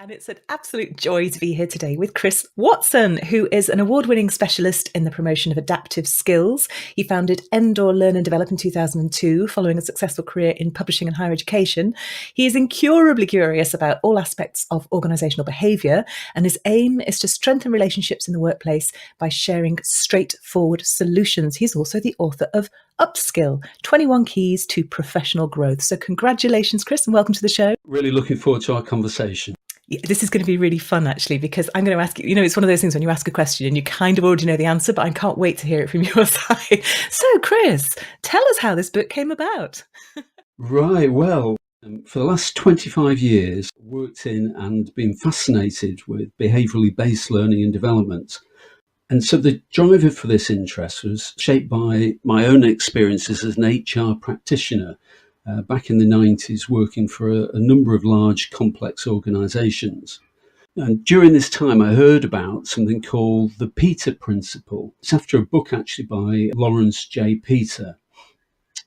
And it's an absolute joy to be here today with Chris Watson, who is an award-winning specialist in the promotion of adaptive skills. He founded Endor Learn Develop in 2002, following a successful career in publishing and higher education. He is incurably curious about all aspects of organisational behaviour, and his aim is to strengthen relationships in the workplace by sharing straightforward solutions. He's also the author of Upskill, 21 Keys to Professional Growth. So congratulations, Chris, and welcome to the show. Really looking forward to our conversation. This is going to be really fun, actually, because I'm going to ask you, it's one of those things when you ask a question and you kind of already know the answer, but I can't wait to hear it from your side. So, Chris, tell us how this book came about. Right, well, for the last 25 years, I've worked in and been fascinated with behaviourally based learning and development. And so the driver for this interest was shaped by my own experiences as an HR practitioner back in the 90s, working for a number of large, complex organisations. And during this time, I heard about something called the Peter Principle. It's after a book actually by Lawrence J. Peter.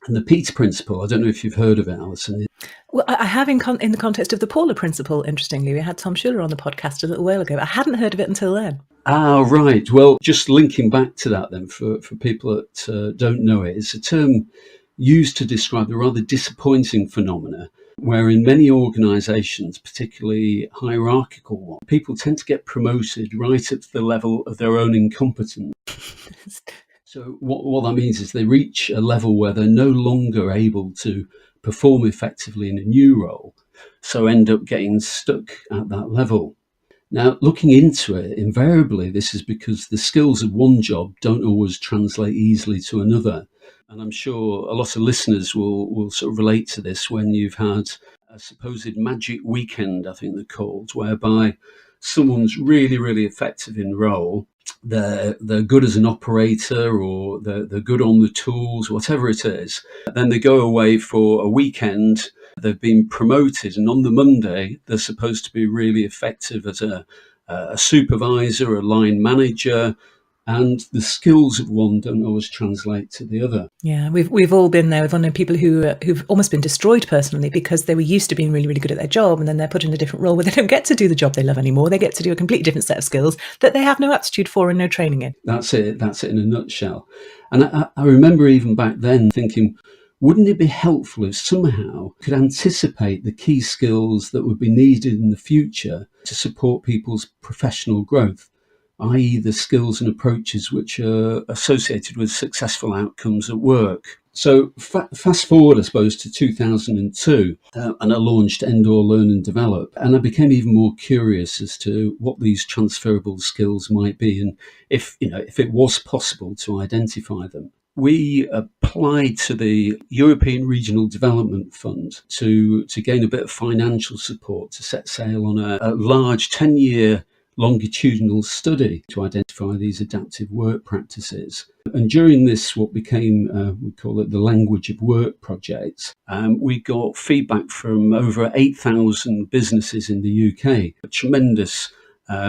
And the Peter Principle, I don't know if you've heard of it, Alison. Well, I have in the context of the Paula Principle, interestingly. We had Tom Schuller on the podcast a little while ago. I hadn't heard of it until then. Ah, right. Well, just linking back to that then, for people that don't know it, it's a term used to describe the rather disappointing phenomena where in many organisations, particularly hierarchical ones, people tend to get promoted right up to the level of their own incompetence. So what that means is they reach a level where they're no longer able to perform effectively in a new role, so end up getting stuck at that level. Now, looking into it, invariably this is because the skills of one job don't always translate easily to another. And I'm sure a lot of listeners will sort of relate to this when you've had a supposed magic weekend, I think they're called, whereby someone's really, really effective in role. They're good as an operator, or they're good on the tools, whatever it is. Then they go away for a weekend. They've been promoted, and on the Monday, they're supposed to be really effective as a supervisor, a line manager, and the skills of one don't always translate to the other. Yeah, we've all been there. We've known people who've almost been destroyed personally because they were used to being really, really good at their job, and then they're put in a different role where they don't get to do the job they love anymore. They get to do a completely different set of skills that they have no aptitude for and no training in. That's it in a nutshell. And I remember even back then thinking, wouldn't it be helpful if somehow could anticipate the key skills that would be needed in the future to support people's professional growth, i.e. the skills and approaches which are associated with successful outcomes at work? So fast forward, I suppose, to 2002, and I launched Endor Learn Develop, and I became even more curious as to what these transferable skills might be, and if it was possible to identify them. We applied to the European Regional Development Fund to gain a bit of financial support to set sail on a large 10-year longitudinal study to identify these adaptive work practices. And during this, what became, we call it the Language of Work project, we got feedback from over 8,000 businesses in the UK, a tremendous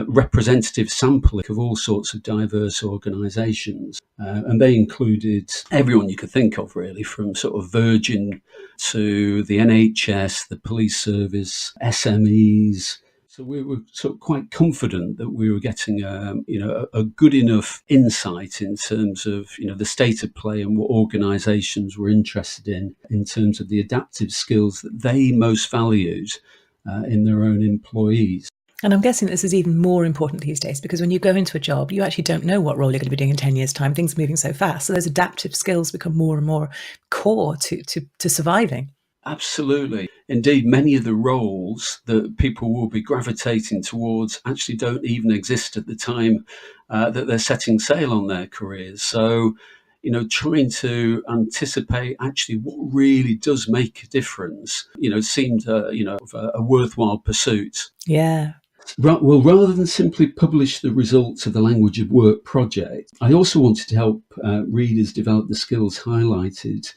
representative sampling of all sorts of diverse organisations. And they included everyone you could think of, really, from sort of Virgin to the NHS, the police service, SMEs. So we were sort of quite confident that we were getting a good enough insight in terms of the state of play and what organisations were interested in terms of the adaptive skills that they most valued in their own employees. And I'm guessing this is even more important these days because when you go into a job, you actually don't know what role you're going to be doing in 10 years' time. Things are moving so fast. So those adaptive skills become more and more core to surviving. Absolutely. Indeed, many of the roles that people will be gravitating towards actually don't even exist at the time that they're setting sail on their careers. So, trying to anticipate actually what really does make a difference, seemed a worthwhile pursuit. Yeah. Well, rather than simply publish the results of the Language of Work project, I also wanted to help readers develop the skills highlighted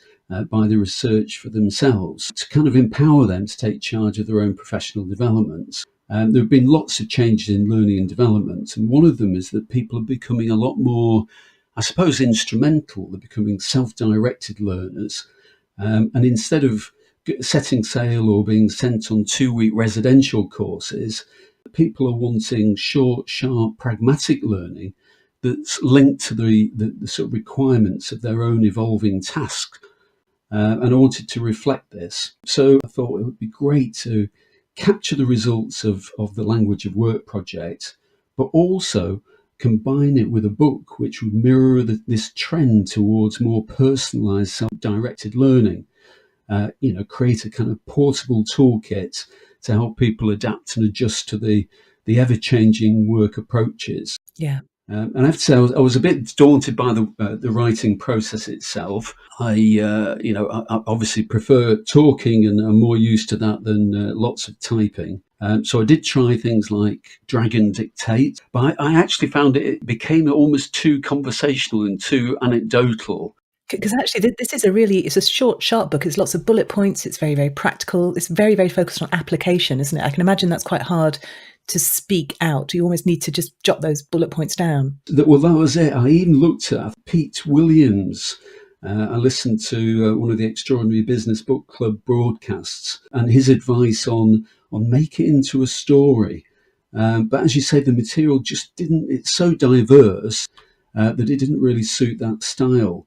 by the research for themselves, to kind of empower them to take charge of their own professional development. There have been lots of changes in learning and development, and one of them is that people are becoming a lot more, I suppose, instrumental. They're becoming self-directed learners, and instead of setting sail or being sent on 2-week residential courses, People are wanting short, sharp, pragmatic learning that's linked to the sort of requirements of their own evolving tasks. And I wanted to reflect this. So I thought it would be great to capture the results of the Language of Work project, but also combine it with a book which would mirror this trend towards more personalised, self-directed learning. Create a kind of portable toolkit to help people adapt and adjust to the ever-changing work approaches. Yeah. And I have to say, I was a bit daunted by the writing process itself. I obviously prefer talking, and I'm more used to that than lots of typing. So I did try things like drag and dictate, but I actually found it became almost too conversational and too anecdotal. Because actually, this is it's a short, sharp book. It's lots of bullet points. It's very, very practical. It's very, very focused on application, isn't it? I can imagine that's quite hard to speak out. You almost need to just jot those bullet points down. Well, that was it. I even looked at Pete Williams. I listened to one of the Extraordinary Business Book Club broadcasts and his advice on make it into a story. But as you say, the material just didn't, it's so diverse that it didn't really suit that style.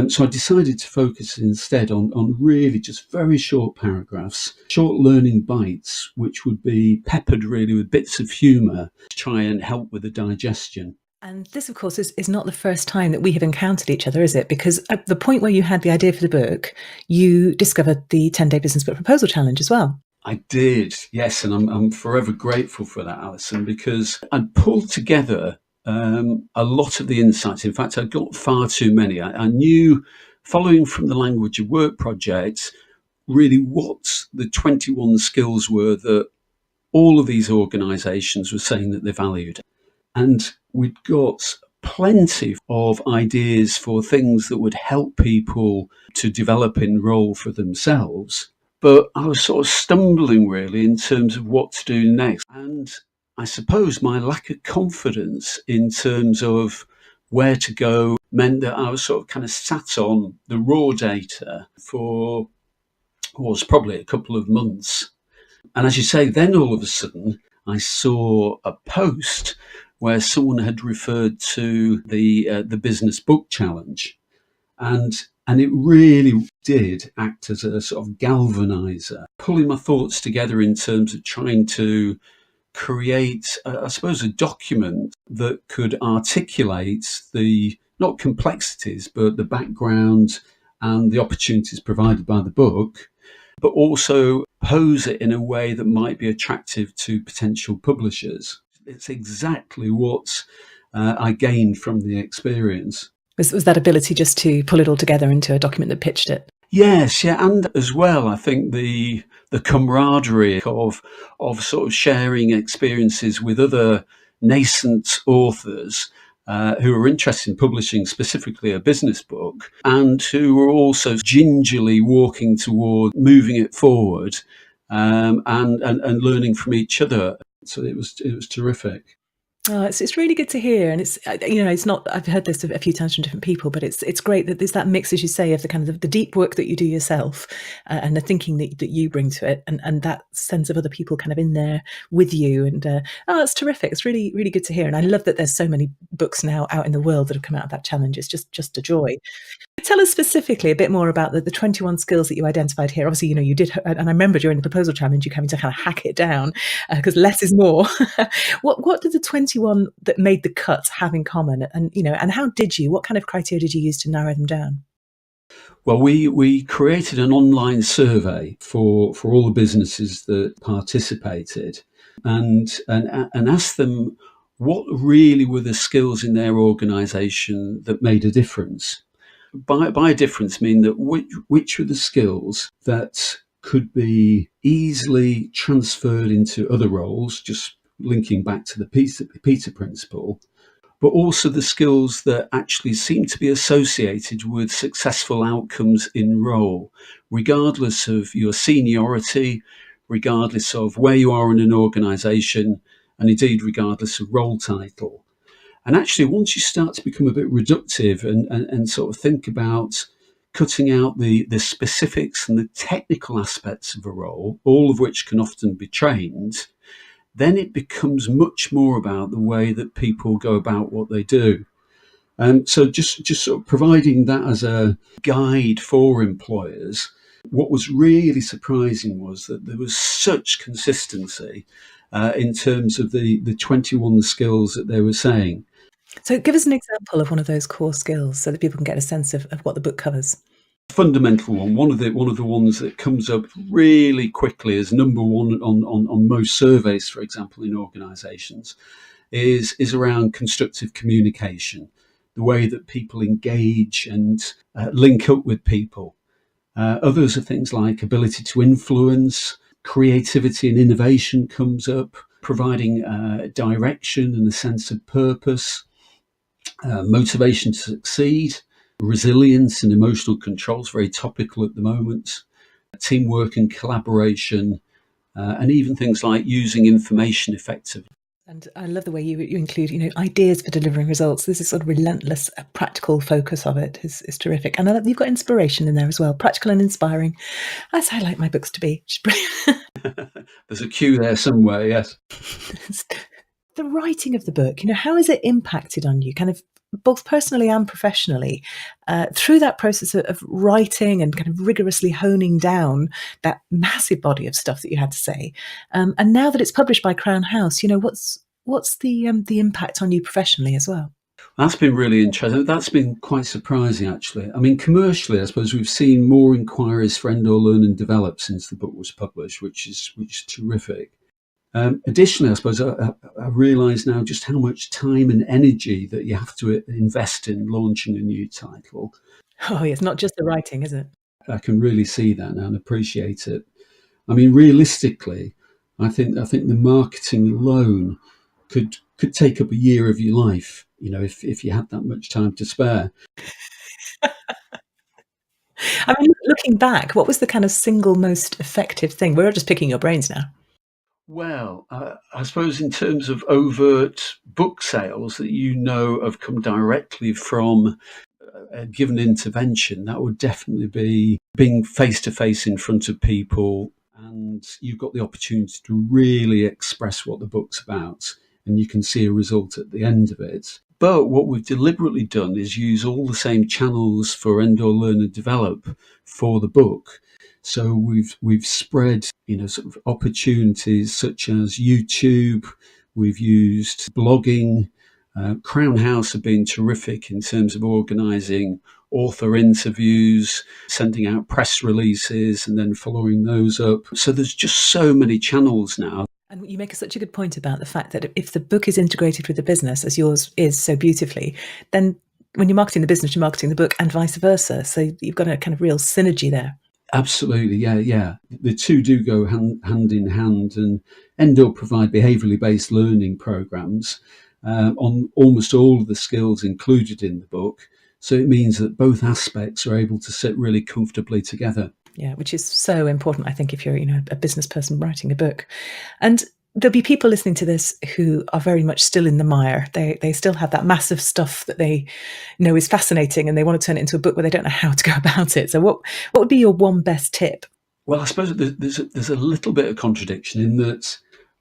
So I decided to focus instead on really just very short paragraphs, short learning bites, which would be peppered really with bits of humour to try and help with the digestion. And this, of course, is not the first time that we have encountered each other, is it? Because at the point where you had the idea for the book, you discovered the 10-day business book proposal challenge as well. I did, yes, and I'm forever grateful for that, Alison, because I'd pulled together a lot of the insights. In fact, I got far too many. I knew, following from the Language of Work project, really what the 21 skills were that all of these organisations were saying that they valued. And we'd got plenty of ideas for things that would help people to develop in role for themselves. But I was sort of stumbling really in terms of what to do next. And I suppose my lack of confidence in terms of where to go meant that I was sort of kind of sat on the raw data for was probably a couple of months. And as you say, then all of a sudden I saw a post where someone had referred to the business book challenge, and it really did act as a sort of galvanizer, pulling my thoughts together in terms of trying to create, I suppose, a document that could articulate the, not complexities, but the background and the opportunities provided by the book, but also pose it in a way that might be attractive to potential publishers. It's exactly what I gained from the experience. Was that ability just to pull it all together into a document that pitched it? Yes, yeah, and as well, I think the camaraderie of sort of sharing experiences with other nascent authors who are interested in publishing specifically a business book, and who are also gingerly walking toward moving it forward, and learning from each other. So it was terrific. Oh, it's really good to hear, and it's it's not. I've heard this a few times from different people, but it's great that there's that mix, as you say, of the kind of the deep work that you do yourself and the thinking that you bring to it, and that sense of other people kind of in there with you. And it's terrific. It's really, really good to hear, and I love that there's so many books now out in the world that have come out of that challenge. It's just a joy. Tell us specifically a bit more about the 21 skills that you identified here. Obviously, you did, and I remember during the proposal challenge, you having to kind of hack it down because less is more. What did the 21 that made the cut have in common? And, and how did you, what kind of criteria did you use to narrow them down? Well, we created an online survey for all the businesses that participated and asked them what really were the skills in their organisation that made a difference. By difference, mean that which are the skills that could be easily transferred into other roles, just linking back to the Peter principle, but also the skills that actually seem to be associated with successful outcomes in role, regardless of your seniority, regardless of where you are in an organisation, and indeed regardless of role title. And actually, once you start to become a bit reductive and sort of think about cutting out the specifics and the technical aspects of a role, all of which can often be trained, then it becomes much more about the way that people go about what they do. So just sort of providing that as a guide for employers. What was really surprising was that there was such consistency in terms of the 21 skills that they were saying. So give us an example of one of those core skills so that people can get a sense of what the book covers. Fundamental one of the ones that comes up really quickly as number one on most surveys, for example, in organizations, is around constructive communication, the way that people engage and link up with people. Others are things like ability to influence, creativity and innovation comes up, providing direction and a sense of purpose, motivation to succeed, resilience and emotional control is very topical at the moment, teamwork and collaboration, and even things like using information effectively. And I love the way you include, ideas for delivering results. This is sort of relentless, practical focus of it is terrific. And I love you've got inspiration in there as well, practical and inspiring, as I like my books to be. There's a cue there somewhere, yes. The writing of the book, how has it impacted on you, kind of both personally and professionally, through that process of writing and kind of rigorously honing down that massive body of stuff that you had to say, and now that it's published by Crown House, what's the impact on you professionally as well? That's been really interesting. That's been quite surprising, actually. I mean, commercially, I suppose we've seen more inquiries for Endor Learn and Develop since the book was published, which is terrific. Additionally, I suppose I realise now just how much time and energy that you have to invest in launching a new title. Oh, it's not just the writing, is it? I can really see that now and appreciate it. I mean, realistically, I think the marketing alone could take up a year of your life, if you had that much time to spare. I mean, looking back, what was the kind of single most effective thing? We're just picking your brains now. Well, I suppose in terms of overt book sales that have come directly from a given intervention, that would definitely be being face-to-face in front of people, and you've got the opportunity to really express what the book's about, and you can see a result at the end of it. But what we've deliberately done is use all the same channels for Endor Learn and Develop for the book. So we've spread, sort of opportunities such as YouTube. We've used blogging. Crown House have been terrific in terms of organising author interviews, sending out press releases, and then following those up. So there's just so many channels now. And you make such a good point about the fact that if the book is integrated with the business, as yours is so beautifully, then when you're marketing the business, you're marketing the book and vice versa. So you've got a kind of real synergy there. Absolutely, yeah. The two do go hand in hand, and Endor provide behaviourally based learning programs on almost all of the skills included in the book. So it means that both aspects are able to sit really comfortably together. Yeah, which is so important, I think, if you're a business person writing a book. And there'll be people listening to this who are very much still in the mire. They still have that massive stuff that they know is fascinating, and they want to turn it into a book where they don't know how to go about it. So what would be your one best tip? Well, I suppose there's a little bit of contradiction in that,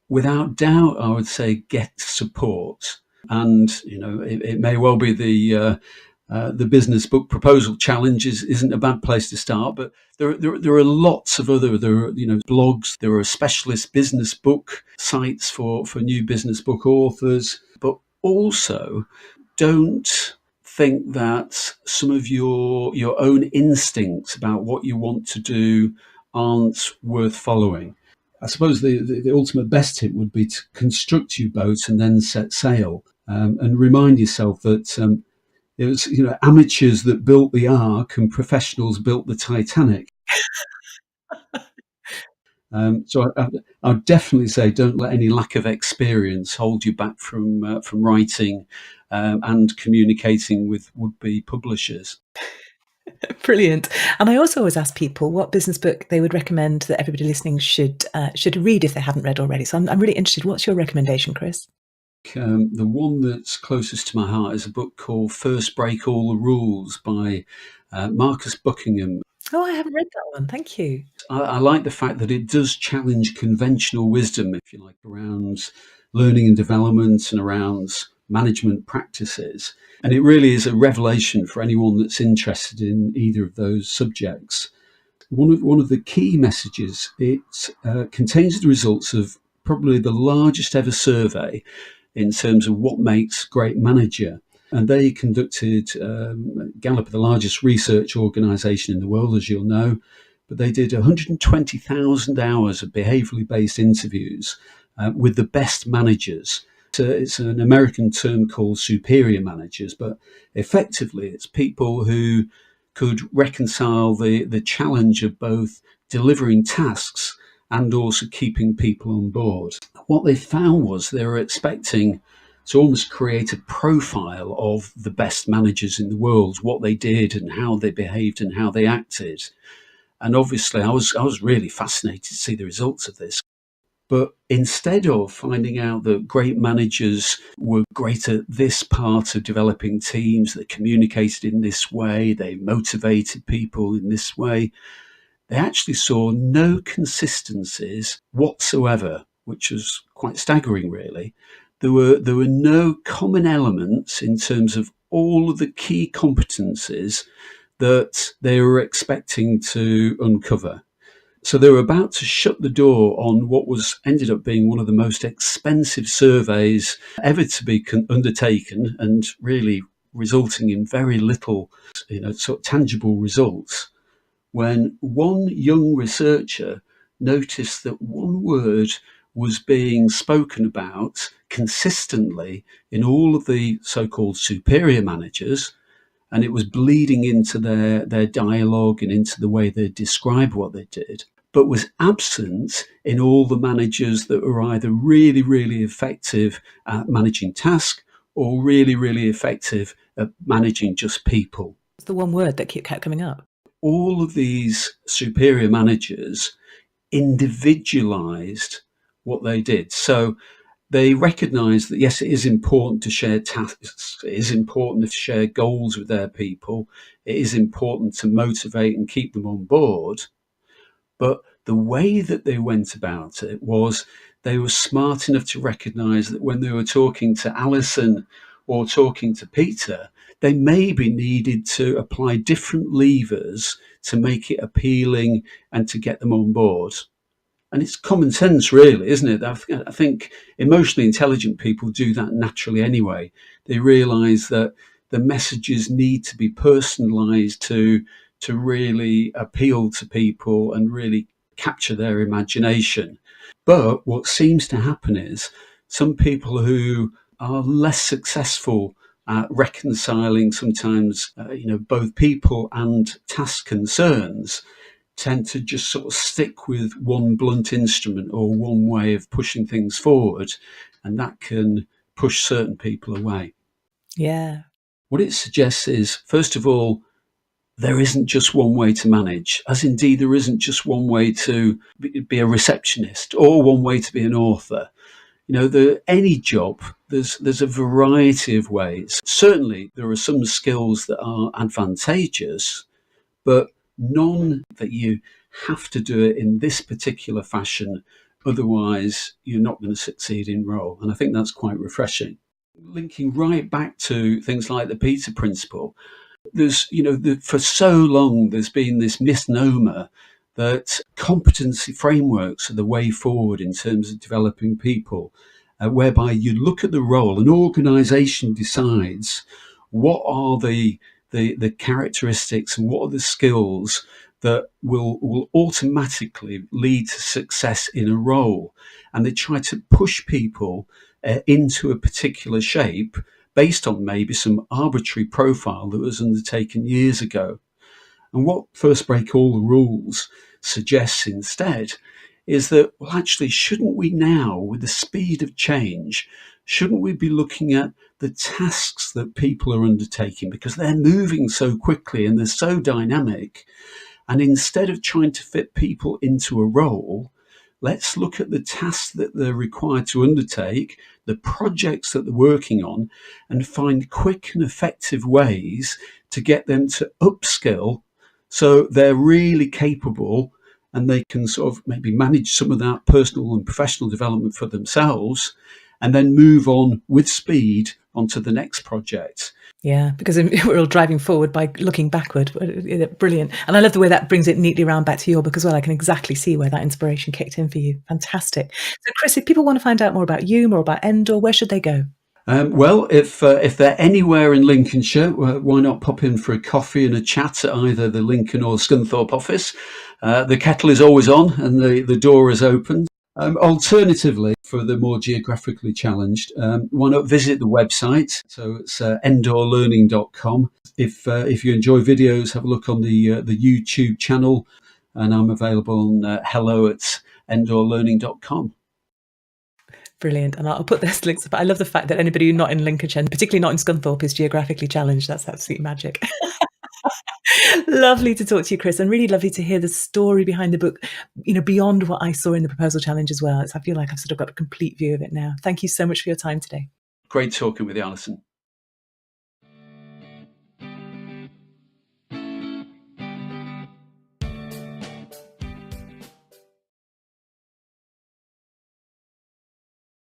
without doubt, I would say get support. And, it may well be the business book proposal challenge isn't a bad place to start, but there are lots of other blogs. There are specialist business book sites for new business book authors, but also don't think that some of your own instincts about what you want to do aren't worth following. I suppose the ultimate best tip would be to construct your boat and then set sail, and remind yourself that it was, amateurs that built the Ark and professionals built the Titanic. So I would definitely say don't let any lack of experience hold you back from writing and communicating with would-be publishers. Brilliant. And I also always ask people what business book they would recommend that everybody listening should read if they haven't read already. So I'm really interested. What's your recommendation, Chris? The one that's closest to my heart is a book called First Break All the Rules by Marcus Buckingham. Oh, I haven't read that one. Thank you. I like the fact that it does challenge conventional wisdom, if you like, around learning and development and around management practices. And it really is a revelation for anyone that's interested in either of those subjects. One of the key messages, it contains the results of probably the largest ever survey in terms of what makes a great manager. And they conducted, Gallup, the largest research organisation in the world, as you'll know, but they did 120,000 hours of behaviourally based interviews with the best managers. It's an American term called superior managers, but effectively it's people who could reconcile the challenge of both delivering tasks and also keeping people on board. What they found was they were expecting to almost create a profile of the best managers in the world, what they did and how they behaved and how they acted. And obviously I was really fascinated to see the results of this. But instead of finding out that great managers were great at this part of developing teams, they communicated in this way, they motivated people in this way, they actually saw no consistencies whatsoever, which was quite staggering, really. There were no common elements in terms of all of the key competencies that they were expecting to uncover. So they were about to shut the door on what was ended up being one of the most expensive surveys ever to be undertaken, and really resulting in very little, sort of tangible results, when one young researcher noticed that one word was being spoken about consistently in all of the so-called superior managers, and it was bleeding into their dialogue and into the way they described what they did, but was absent in all the managers that were either really, really effective at managing tasks or really, really effective at managing just people. It's the one word that kept coming up. All of these superior managers individualized what they did. So they recognized that, yes, it is important to share tasks. It is important to share goals with their people. It is important to motivate and keep them on board. But the way that they went about it was they were smart enough to recognize that when they were talking to Alison or talking to Peter, they maybe needed to apply different levers to make it appealing and to get them on board. And it's common sense, really, isn't it? I think emotionally intelligent people do that naturally anyway. They realize that the messages need to be personalized to really appeal to people and really capture their imagination. But what seems to happen is some people who are less successful at reconciling sometimes, both people and task concerns, tend to just sort of stick with one blunt instrument or one way of pushing things forward, and that can push certain people away. Yeah. What it suggests is, first of all, there isn't just one way to manage, as indeed there isn't just one way to be a receptionist or one way to be an author. Any job, there's a variety of ways. Certainly, there are some skills that are advantageous, but none that you have to do it in this particular fashion. Otherwise, you're not going to succeed in role. And I think that's quite refreshing. Linking right back to things like the Peter Principle, there's, for so long, there's been this misnomer that competency frameworks are the way forward in terms of developing people, whereby you look at the role, an organization decides what are the characteristics and what are the skills that will automatically lead to success in a role. And they try to push people into a particular shape based on maybe some arbitrary profile that was undertaken years ago. And what First Break All the Rules suggests instead is that, well, actually, shouldn't we now, with the speed of change, shouldn't we be looking at the tasks that people are undertaking, because they're moving so quickly and they're so dynamic? And instead of trying to fit people into a role, let's look at the tasks that they're required to undertake, the projects that they're working on, and find quick and effective ways to get them to upskill So they're really capable, and they can sort of maybe manage some of that personal and professional development for themselves, and then move on with speed onto the next project. Yeah, because we're all driving forward by looking backward. Brilliant. And I love the way that brings it neatly around back to your book as well. I can exactly see where that inspiration kicked in for you. Fantastic. So, Chris, if people want to find out more about you, more about Endor, where should they go? Well, if they're anywhere in Lincolnshire, why not pop in for a coffee and a chat at either the Lincoln or Scunthorpe office? The kettle is always on and the door is open. Alternatively, for the more geographically challenged, why not visit the website? So it's endorlearning.com. If you enjoy videos, have a look on the YouTube channel, and I'm available on hello@endorlearning.com. Brilliant. And I'll put those links up. I love the fact that anybody not in Lincolnshire, particularly not in Scunthorpe, is geographically challenged. That's absolute magic. Lovely to talk to you, Chris, and really lovely to hear the story behind the book, beyond what I saw in the proposal challenge as well. I feel like I've sort of got a complete view of it now. Thank you so much for your time today. Great talking with you, Alison.